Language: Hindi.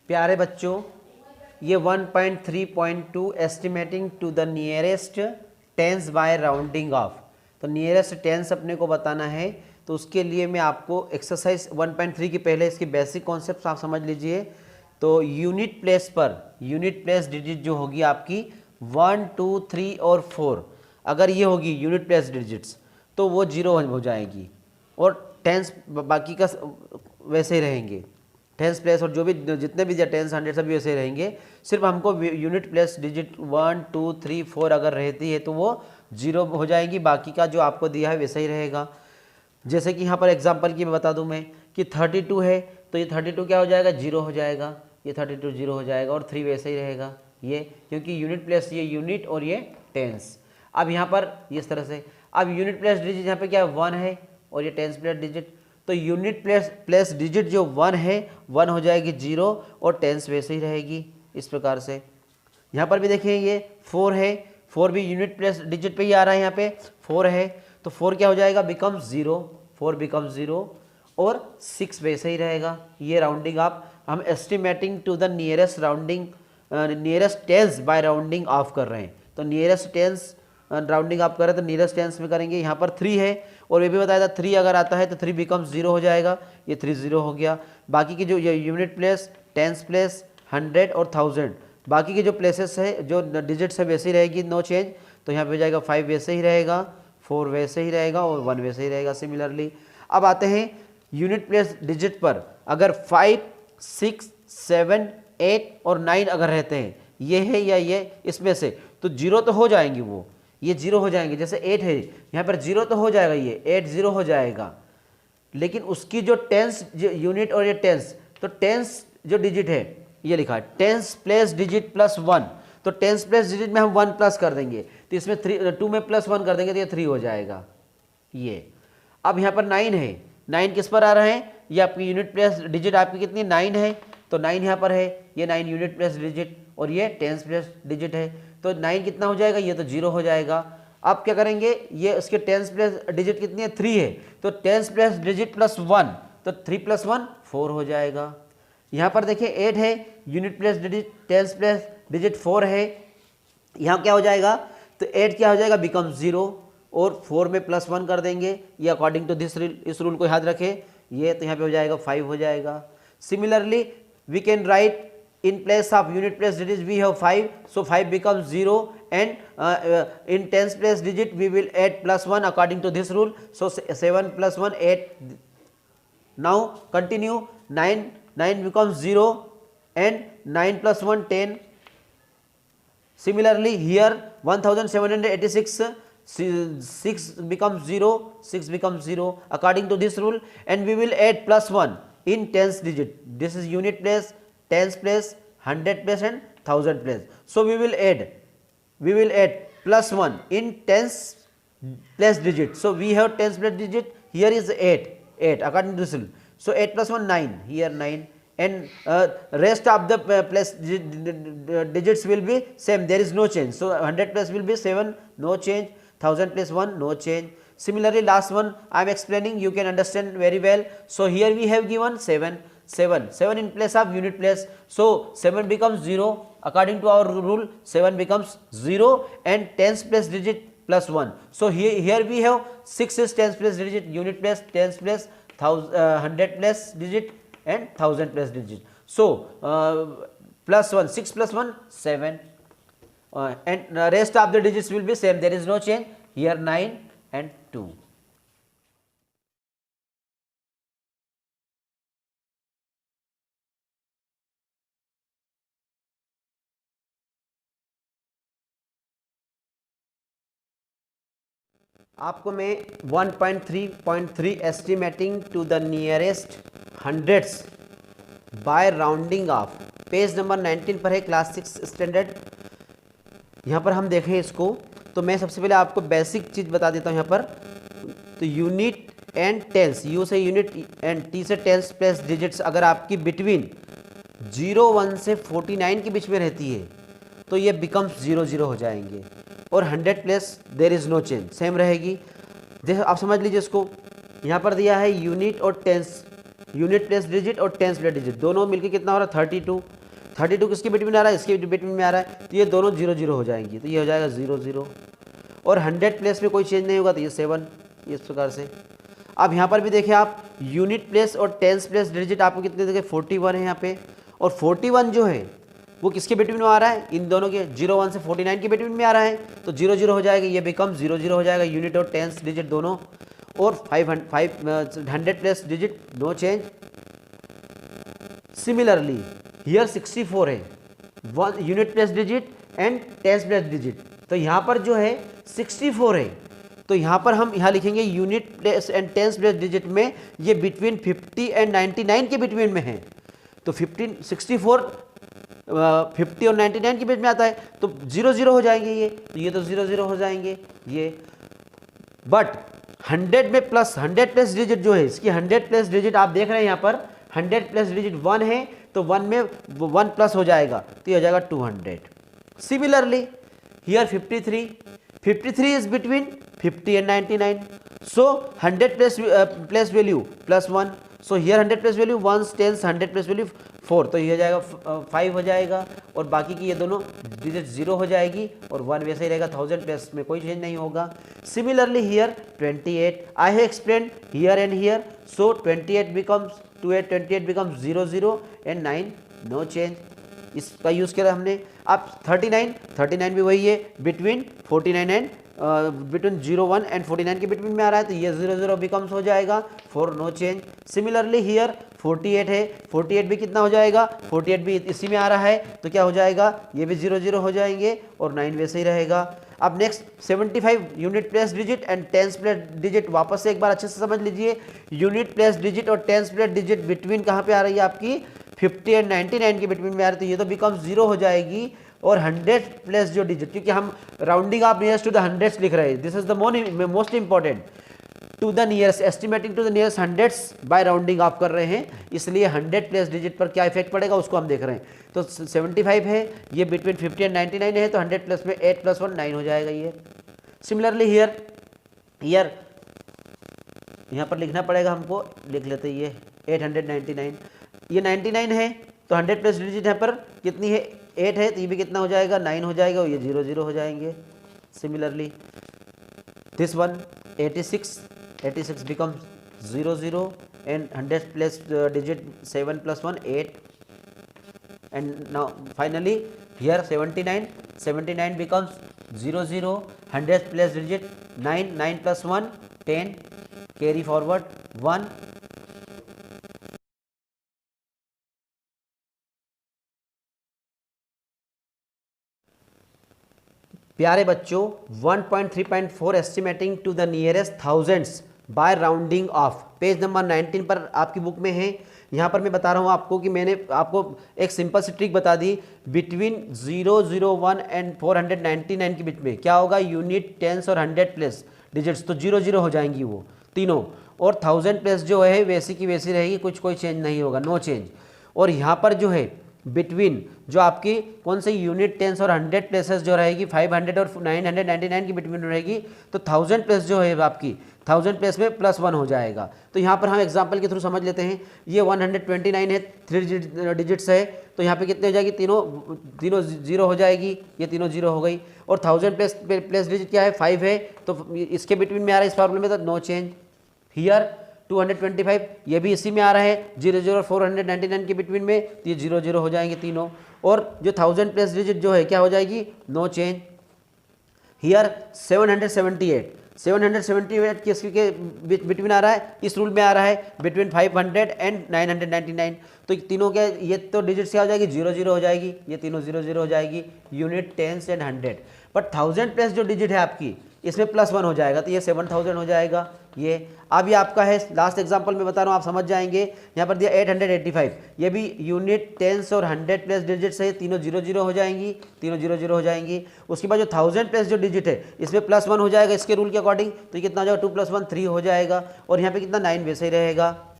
प्यारे बच्चों, ये 1.3.2 estimating to the nearest tens by rounding off. तो नियरेस्ट टेंस अपने को बताना है, तो उसके लिए मैं आपको एक्सरसाइज 1.3 की पहले इसकी बेसिक कॉन्सेप्ट आप समझ लीजिए। तो unit place per unit place digit जो होगी आपकी 1, 2, 3 और 4, अगर ये होगी यूनिट प्लेस डिजिट्स तो वो 0 हो जाएगी, और टेंस बाकी का वैसे ही रहेंगे। टेंस प्लेस और जो भी जितने भी टेंस 100 सभी वैसे रहेंगे। सिर्फ हमको यूनिट प्लेस डिजिट 1, 2, 3, 4 अगर रहती है तो वो 0 हो जाएगी, बाकी का जो आपको दिया है वैसा ही रहेगा। जैसे कि यहाँ पर एग्जांपल की मैं बता दूँ मैं कि 32 है, तो ये 32 क्या हो जाएगा, 0 हो जाएगा, ये 32 0 हो जाएगा, और 3 वैसे ही रहेगा ये, क्योंकि यूनिट प्लेस ये यूनिट और ये टेंस। अब यहाँ पर इस तरह से, अब यूनिट प्लेस डिजिट यहाँ पे क्या है 1 है, और ये टेंस प्लेस डिजिट, तो यूनिट प्लेस डिजिट जो 1 है 1 हो जाएगी 0, और टेंस वैसे ही रहेगी इस प्रकार से। यहाँ पर भी देखिए ये 4 है, 4 भी यूनिट प्लेस डिजिट पे ही आ रहा है, यहाँ पे 4 है, तो 4 क्या हो जाएगा, बिकम 0, 4 बिकम 0, और 6 वैसे ही रहेगा। ये राउंडिंग आप हम estimating to the nearest rounding nearest tens by rounding off कर रहे हैं। तो नियरेस्ट टेंस राउंडिंग आप कर रहे हैं तो नियरेस्ट टेंस में करेंगे। यहाँ पर 3 है, और ये भी बताया था 3 अगर आता है तो 3 बिकम 0 हो जाएगा, ये 3 0 हो गया। बाकी की जो ये यूनिट प्लेस, टेंस प्लेस, 100 और 1000, बाकी के जो प्लेसेस है जो डिजिट्स है वैसे ही रहेगी, नो चेंज। तो यहाँ पे हो जाएगा 5 वैसे ही रहेगा, 4 वैसे ही रहेगा, और 1 वैसे ही रहेगा सिमिलरली। अब आते हैं यूनिट प्लेस डिजिट पर, अगर 5, 6, 7, 8 और 9 अगर रहते हैं, ये है या ये इसमें से, तो 0 तो हो जाएंगी, वो ये 0 हो जाएंगे। जैसे 8 है, यहाँ पर 0 तो हो जाएगा, ये 8 0 हो जाएगा, लेकिन उसकी जो टेंस जो यूनिट और ये टेंस, तो टेंस जो डिजिट है ये लिखा है टेंस प्लेस डिजिट प्लस 1, तो टेंस प्लेस डिजिट में हम 1 प्लस कर देंगे, तो इसमें 2 में प्लस 1 कर देंगे तो ये 3 हो जाएगा ये। अब यहाँ पर 9 है, 9 किस पर आ रहे हैं, ये आपकी यूनिट प्लेस डिजिट आपकी कितनी 9 है, तो 9 यहाँ पर है, ये 9 यूनिट प्लेस डिजिट, और ये टेंस प्लेस डिजिट है, तो 9 कितना हो जाएगा, ये तो 0 हो जाएगा। अब क्या करेंगे, ये उसके टेंस प्लेस डिजिट कितनी है 3 है, तो टेंस प्लेस डिजिट प्लस 1, तो 3 + 1 4 हो जाएगा। यहाँ पर देखिए 8 है, unit place digit tense place digit 4 है, यहाँ क्या हो जाएगा, तो 8 क्या हो जाएगा, बिकम 0, और 4 में प्लस 1 कर देंगे, ये अकॉर्डिंग टू दिस इस रूल को याद रखें, ये तो यहाँ पे हो जाएगा 5 हो जाएगा। Similarly we can write in place of unit place digit we have 5, so 5 becomes 0, and in tens place digit we will add plus 1 according to this rule, so 7 + 1 8. Now continue, 9 becomes 0, and 9 + 1 10. Similarly here 1786, 6 becomes 0, 6 becomes 0 according to this rule, and we will add plus 1 in tens digit. This is unit place, tens place, 100 place and 1000 place. So we will add plus 1 in tens place digit. So we have tens place digit, here is 8 according to this rule. So 8 + 1 9, here 9, and rest of the place digits will be same, there is no change. So 100 place will be 7, no change, 1000 place 1, no change. Similarly last one I am explaining, you can understand very well. So here we have given 7 in place of unit place, so 7 becomes 0 according to our rule, 7 becomes 0, and tens place digit plus 1. So here we have 6 is tens place digit, unit place, tens place, 100 place digit, and 1000 place digit. So plus 1, 6 + 1 7, and rest of the digits will be same, there is no change, here 9 and 2. आपको मैं 1.3.3 estimating to the nearest hundreds by rounding off, page number 19 पर है, क्लास 6 स्टैंडर्ड। यहाँ पर हम देखें इसको, तो मैं सबसे पहले आपको बेसिक चीज़ बता देता हूँ यहाँ पर। तो यूनिट एंड टेंस, यू से यूनिट एंड टी से टेंस प्लस डिजिट्स अगर आपकी बिटवीन 0, 1 से 49 के बीच में रहती है तो ये बिकम्स 0 0 हो जाएंगे, और 100 plus there is no change, same रहेगी। जैसे आप समझ लीजिए इसको, यहाँ पर दिया है यूनिट और टेंस यूनिट प्लेस डिजिट और टेंस प्लेस डिजिट दोनों मिलकर कितना हो रहा है 32। 32 किसके बिटवीन आ रहा है, इसके बिटवीन में आ रहा है, तो ये दोनों 0 0 हो जाएंगी, तो ये हो जाएगा 0 0। और 100 प्लेस में कोई चेंज नहीं होगा, तो ये 7, इस प्रकार से। अब यहाँ पर भी देखिए आप यूनिट प्लेस और टेंस प्लेस डिजिट आपको कितने देखे 41 है यहाँ पे, और 41 जो है वो किसके बिटवीन में आ रहा है, इन दोनों के 01 से 49 के बिटवीन में आ रहा है, तो 0 0 हो जाएगा, ये बिकम 0 0 हो जाएगा यूनिट और टेंस डिजिट दोनों। और 100 place digit no change. Similarly here 64 है, one unit place digit and tens place digit, तो यहाँ पर जो है 64 है, तो यहाँ पर हम यहाँ लिखेंगे unit place and tens place digit में ये बिटवीन 50 एंड 99 के बिटवीन में है, तो 64 50 और 99 के बीच में आता है, तो 0 0 हो जाएंगे ये, तो ये तो 0 0 हो जाएंगे ये। बट 100 में प्लस 100 प्लस डिजिट जो है, इसकी 100 प्लस डिजिट आप देख रहे हैं यहाँ पर 100 प्लस डिजिट 1 है, तो 1 में 1 प्लस हो जाएगा, तो ये हो जाएगा 200। Similarly here 53 is between 50 and 99, so 100 plus value plus 1, so here 100 plus value 1 10 100 plus value 4, तो ये हो जाएगा 5 हो जाएगा, और बाकी की ये दोनों डिजिट 0 हो जाएगी, और 1 वैसे ही रहेगा, 1000 प्लस में कोई चेंज नहीं होगा। Similarly here 28 I have explain here and here, so 28 becomes 28 becomes 0 0 and 9 no change, इसका यूज़ किया हमने। अब 39 भी वही है, बिटवीन 49 एंड बिटवीन 01 एंड 49 के बिटवीन में आ रहा है, तो ये 0 0 बिकम्स हो जाएगा 4 नो चेंज। सिमिलरली हियर 48 है, 48 भी कितना हो जाएगा, 48 भी इसी में आ रहा है, तो क्या हो जाएगा, ये भी 0 0 हो जाएंगे, और 9 वैसे ही रहेगा। अब next 75 unit place digit and tens place digit, वापस से एक बार अच्छे से समझ लीजिए, यूनिट प्लेस डिजिट और टेंस प्लेस डिजिट बिटवीन कहाँ पे आ रही है आपकी 50 एंड 99 के बिटवीन में आ रही है, तो ये तो बिकम 0 हो जाएगी। और 100 प्लस जो डिजिट, क्योंकि हम rounding off nearest to the hundreds लिख रहे हैं, this is the most important, to the nearest estimating to the nearest hundreds by rounding off कर रहे हैं, इसलिए 100 प्लस डिजिट पर क्या इफेक्ट पड़ेगा उसको हम देख रहे हैं। तो 75 है, ये बिटवीन 50 एंड 99 है, तो 100 प्लस में 8 प्लस 1 9 हो जाएगा ये। सिमिलरली हियर यहाँ पर लिखना पड़ेगा हमको, लिख लेते हैं ये 899, ये 99 है, तो 100 प्लस डिजिट यहाँ पर कितनी है 8 है, तो ये भी कितना हो जाएगा 9 हो जाएगा, और ये 0 0 हो जाएंगे। Similarly this one 86 becomes 0 0 and 100 plus digit 7 plus 1 8, and now finally here 79 becomes 0 0, 100 plus digit 9 plus 1 10, carry forward 1। प्यारे बच्चों 1.3.4 estimating to the nearest thousands by rounding off, page number 19 पर आपकी बुक में है। यहाँ पर मैं बता रहा हूँ आपको कि मैंने आपको एक सिंपल सी ट्रिक बता दी, बिटवीन 001 एंड 499 के बीच में क्या होगा, यूनिट टेंस और 100 प्लस डिजिट्स तो 0 0 हो जाएंगी वो तीनों, और 1000 प्लस जो है वैसी की वैसी रहेगी, कोई चेंज नहीं होगा, नो चेंज। और यहाँ पर जो है बिटवीन जो आपकी कौन सी यूनिट टेंस और 100 प्लेसेस जो रहेगी 500 और 999 की बिटवीन रहेगी, तो 1000 प्लस जो है आपकी 1000 प्लस में +1 हो जाएगा। तो यहाँ पर हम एग्जांपल के थ्रू समझ लेते हैं, ये 129 है, 3 डिजिट्स है, तो यहाँ पे कितने हो जाएगी, तीनों 0 हो जाएगी, ये तीनों 0 हो गई। और 1000 प्लस डिजिट क्या है 5 है, तो इसके बिटवीन में आ रहा है इस प्रॉब्लम में, तो नो चेंज। हियर 225 ये भी इसी में आ रहा है 0 0 और 499 के बिटवीन में, तो ये 0 0 हो जाएंगे तीनों। और जो 1000 प्लस डिजिट जो है क्या हो जाएगी, नो चेंज। हियर 778 किसके बिटवीन आ रहा है, इस रूल में आ रहा है बिटवीन 500 एंड 999, तो तीनों क्या ये तो डिजिट क्या हो जाएगी 0 0 हो जाएगी, ये तीनों 0 0 हो जाएगी, unit tens and 100। But 1000 plus जो डिजिट है आपकी इसमें +1 हो जाएगा, तो ये 7000 हो जाएगा ये। अब ये आपका है लास्ट एग्जांपल में बता रहा हूँ, आप समझ जाएंगे। यहाँ पर दिया 885, ये भी यूनिट टेंस और 100 प्लस डिजिट्स है, तीनों 0 0 हो जाएंगी, तीनों 0 0 हो जाएंगी। उसके बाद जो 1000 प्लस जो डिजिट है इसमें +1 हो जाएगा इसके रूल के अकॉर्डिंग, तो ये कितना हो जाएगा 2 + 1 3 हो जाएगा, और यहाँ पे कितना 9 वैसे ही रहेगा।